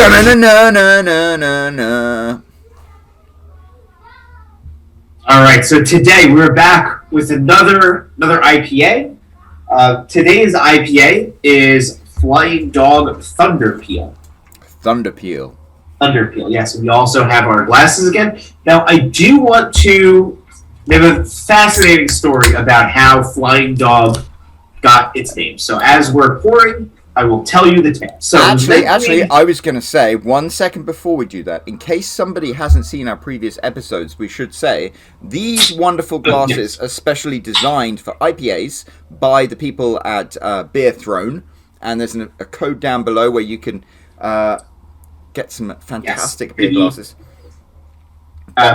Da-na-na-na-na-na-na. All right, so today we're back with another IPA. Today's IPA is Flyingdog Thunderpeel. Thunderpeel. Thunderpeel, yes. And we also have our glasses again. Now, I do want to have a fascinating story about how Flyingdog got its name. So as we're pouring, I will tell you the tale. So Actually, I was going to say, 1 second before we do that, in case somebody hasn't seen our previous episodes, we should say, these wonderful glasses are specially designed for IPAs by the people at Beer Throne, and there's a code down below where you can get some fantastic beer glasses.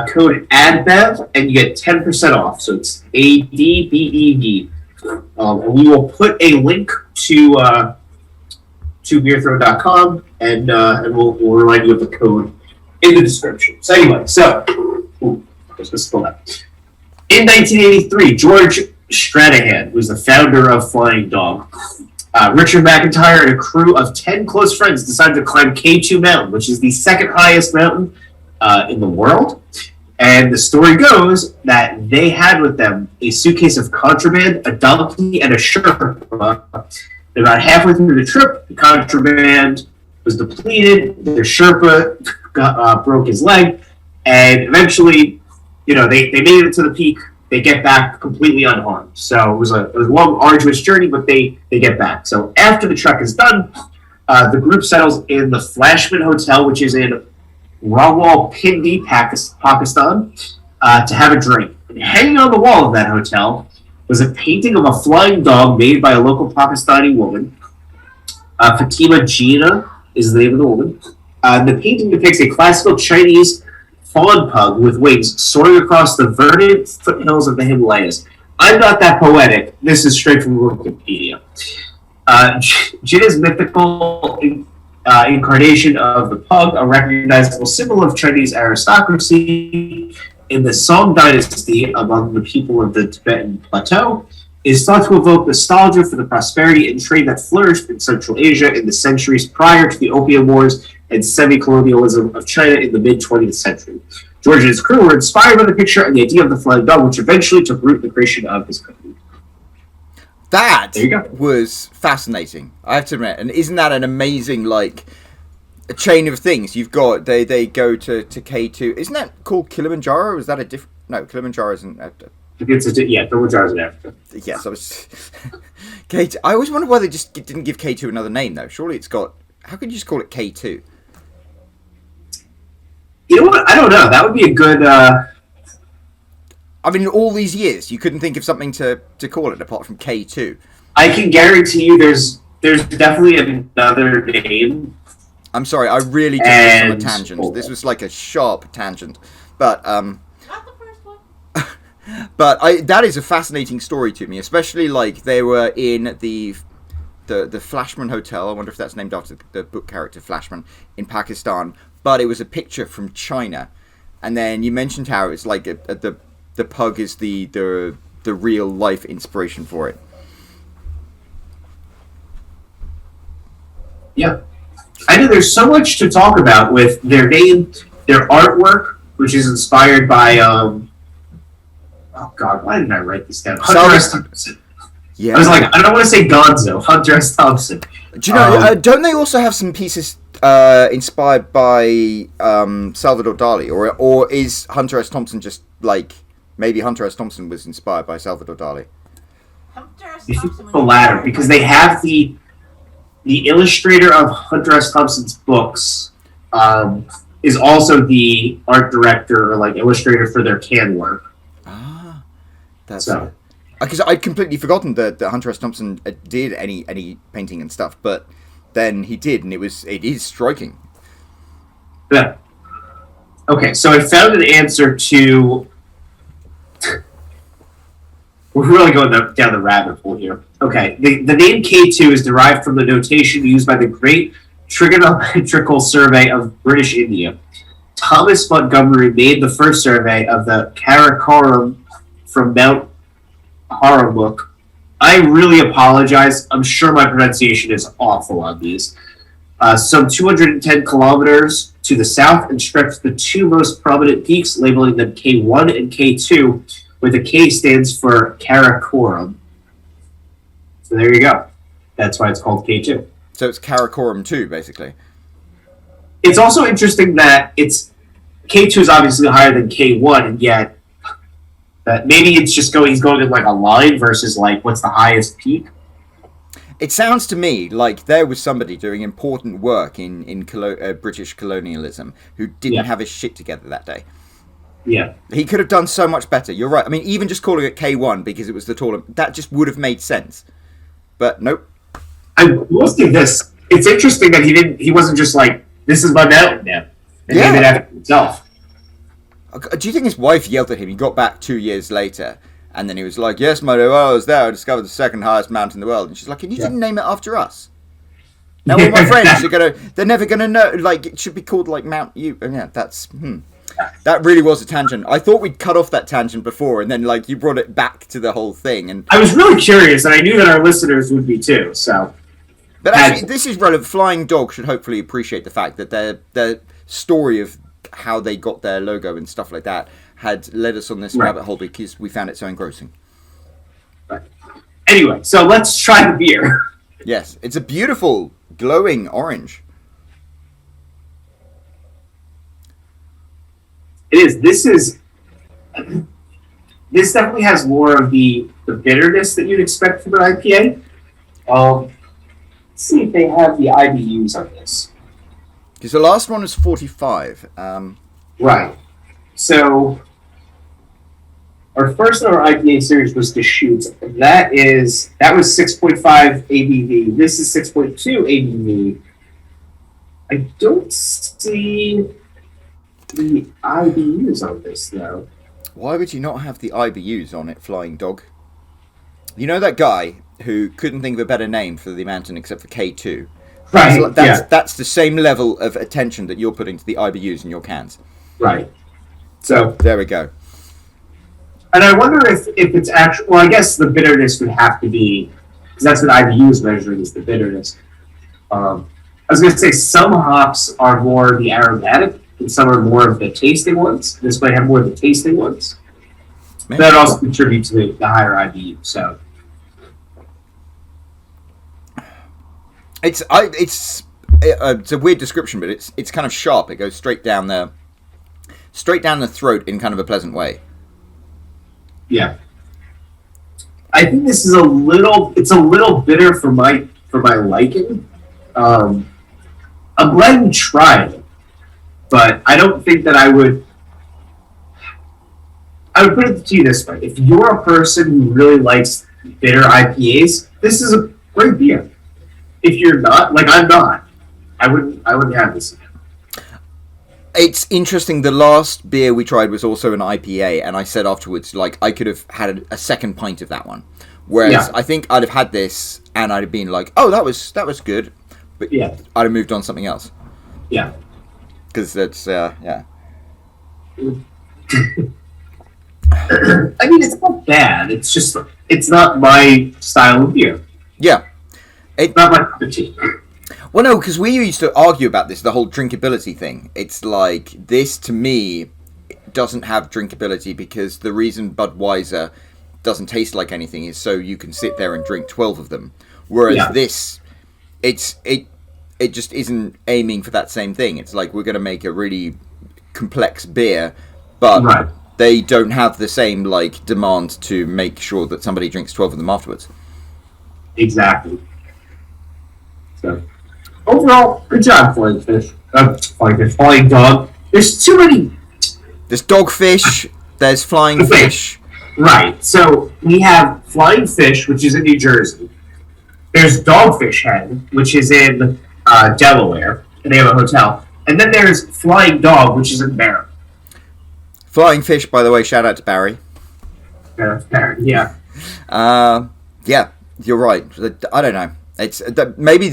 Code ADBEV, and you get 10% off. So it's ADBEV. And we will put a link to beerthrow.com, and we'll remind you of the code in the description. So anyway, let's pull that. In 1983, George Stranahan was the founder of Flyingdog. Richard McIntyre and a crew of 10 close friends decided to climb K2 Mountain, which is the second highest mountain in the world. And the story goes that they had with them a suitcase of contraband, a donkey, and a Sherpa. About halfway through the trip, the contraband was depleted. Their Sherpa broke his leg, and eventually, they made it to the peak. They get back completely unharmed. So it was a long, arduous journey, but they get back. So after the trek is done, the group settles in the Flashman Hotel, which is in Rawalpindi, Pakistan, to have a drink. And hanging on the wall of that hotel was a painting of a flying dog made by a local Pakistani woman. Fatima Jinnah is the name of the woman. The painting depicts a classical Chinese fawn pug with wings soaring across the verdant foothills of the Himalayas. I'm not that poetic. This is straight from Wikipedia. Jinnah's mythical incarnation of the pug, a recognizable symbol of Chinese aristocracy in the Song dynasty among the people of the Tibetan Plateau, is thought to evoke nostalgia for the prosperity and trade that flourished in Central Asia in the centuries prior to the Opium Wars and semi-colonialism of China in the mid-20th century. George and his crew were inspired by the picture and the idea of the flying dog, which eventually took root in the creation of his company. That was fascinating, I have to admit. And isn't that an amazing, a chain of things? You've got, they go to K2. Isn't that called Kilimanjaro? Or is that a different... No, Kilimanjaro isn't... Kilimanjaro's in Africa. Yes, I was... K2. I always wonder why they just didn't give K2 another name, though. Surely it's got... How could you just call it K2? You know what? I don't know. That would be a good... I mean, in all these years, you couldn't think of something to call it apart from K2. I can guarantee you there's definitely another name. I'm sorry, I really took this on a tangent. This was like a sharp tangent. But, Not the first one. But that is a fascinating story to me, especially they were in the Flashman Hotel. I wonder if that's named after the book character Flashman in Pakistan. But it was a picture from China. And then you mentioned how it's the pug is the real life inspiration for it. Yeah. I know there's so much to talk about with their name, their artwork, which is inspired by, oh God, why didn't I write this down? Hunter S. Thompson. Yeah. I was like, I don't want to say Gonzo, Hunter S. Thompson. Do you know, don't they also have some pieces inspired by Salvador Dali? Or is Hunter S. Thompson just maybe Hunter S. Thompson was inspired by Salvador Dali? The latter, because they have the illustrator of Hunter S. Thompson's books is also the art director or illustrator for their can work. Ah, that's so. Because I'd completely forgotten that Hunter S. Thompson did any painting and stuff, but then he did, and it is striking. Yeah. Okay, so I found an answer to. We're really going down the rabbit hole here. Okay, the name K2 is derived from the notation used by the Great Trigonometrical Survey of British India. Thomas Montgomery made the first survey of the Karakoram from Mount Harumuk. I really apologize. I'm sure my pronunciation is awful on these. some 210 kilometers to the south and stretch the two most prominent peaks, labeling them K1 and K2, where the K stands for Karakoram. So there you go. That's why it's called K2. So it's Karakoram 2, basically. It's also interesting that it's K2 is obviously higher than K1, and yet maybe it's just he's going in like a line versus like what's the highest peak. It sounds to me like there was somebody doing important work in British colonialism who didn't have his shit together that day. Yeah. He could have done so much better. You're right. I mean, even just calling it K1 because it was the taller, that just would have made sense. But nope. I will say this. It's interesting that he wasn't just like, this is my mountain now. And named it after himself. Do you think his wife yelled at him? He got back 2 years later, and then he was like, yes, mother, while I was there, I discovered the second highest mountain in the world. And she's like, and you didn't name it after us. Now all my friends they're never gonna know, like, it should be called like Mount U. And yeah, that really was a tangent. I thought we'd cut off that tangent before, and then like you brought it back to the whole thing. And I was really curious, and I knew that our listeners would be too, so. But actually, this is relevant. Flyingdog should hopefully appreciate the fact that their story of how they got their logo and stuff like that had led us on this rabbit hole because we found it so engrossing. Right. Anyway, so let's try the beer. Yes, it's a beautiful, glowing orange. It is. This definitely has more of the bitterness that you'd expect from an IPA. Let's see if they have the IBUs on this. Because the last one was 45. Right. So our first in our IPA series was Deschutes. That was 6.5 ABV. This is 6.2 ABV. I don't see the IBUs on this though. Why would you not have the IBUs on it, Flyingdog? You know that guy who couldn't think of a better name for the mountain except for K2? Right. That's the same level of attention that you're putting to the IBUs in your cans. Right. So there we go. And I wonder if it's actually, well, I guess the bitterness would have to be, because that's what IBU is measuring, is the bitterness. I was going to say some hops are more the aromatic and some are more of the tasting ones. This might have more of the tasting ones. Maybe. That also contributes to the higher IBU. So it's a weird description, but it's kind of sharp. It goes straight down the throat in kind of a pleasant way. Yeah, I think this is a little bitter for my liking. I'm glad we tried it, but I don't think that I would put it to you this way: if you're a person who really likes bitter IPAs, this is a great beer. If you're not, like I'm not, I wouldn't have this again. It's interesting, the last beer we tried was also an IPA, and I said afterwards, like, I could have had a second pint of that one. Whereas I think I'd have had this, and I'd have been like, oh, that was good. But I'd have moved on to something else. Yeah. Because that's, I mean, it's not bad. It's just, it's not my style of beer. Yeah. It's not my cup of tea. Well, no, because we used to argue about this, the whole drinkability thing. It's like, this, to me, doesn't have drinkability because the reason Budweiser doesn't taste like anything is so you can sit there and drink 12 of them. Whereas this, it just isn't aiming for that same thing. It's like, we're going to make a really complex beer, but they don't have the same, like, demand to make sure that somebody drinks 12 of them afterwards. Exactly. So... overall, good job, Flying Dog. There's too many. There's Dogfish. There's Flying Fish. Right. So we have Flying Fish, which is in New Jersey. There's Dogfish Head, which is in Delaware, and they have a hotel. And then there's Flying Dog, which is in Maryland. Flying Fish, by the way, shout out to Barry. Barry, yeah. Yeah, you're right. I don't know. It's maybe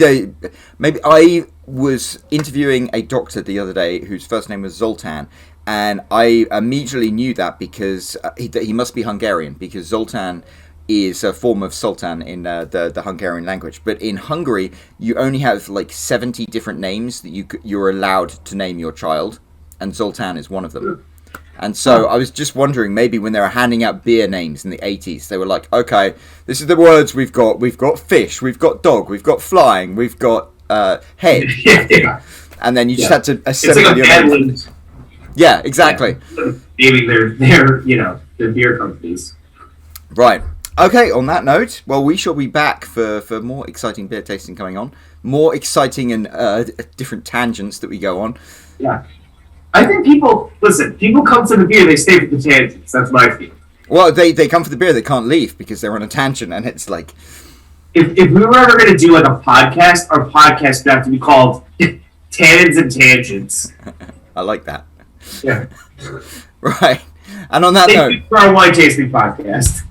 I was interviewing a doctor the other day whose first name was Zoltan, and I immediately knew that because he must be Hungarian, because Zoltan is a form of sultan in the Hungarian language. But in Hungary, you only have like 70 different names that you're allowed to name your child, and Zoltan is one of them. And so I was just wondering, maybe when they were handing out beer names in the 80s, they were like, okay, this is the words we've got. We've got fish, we've got dog, we've got flying, we've got head. And then you just had to assemble it's like your names. Yeah, exactly. Naming their beer companies. Right. Okay, on that note, well, we shall be back for more exciting beer tasting coming on. More exciting and different tangents that we go on. Yeah. I think people come for the beer, they stay for the tangents. That's my feeling. Well, they come for the beer, they can't leave because they're on a tangent, and it's like... If we were ever going to do like a podcast, our podcast would have to be called Tannins and Tangents. I like that. Yeah. Right. And on that note... for our wine tasting podcast.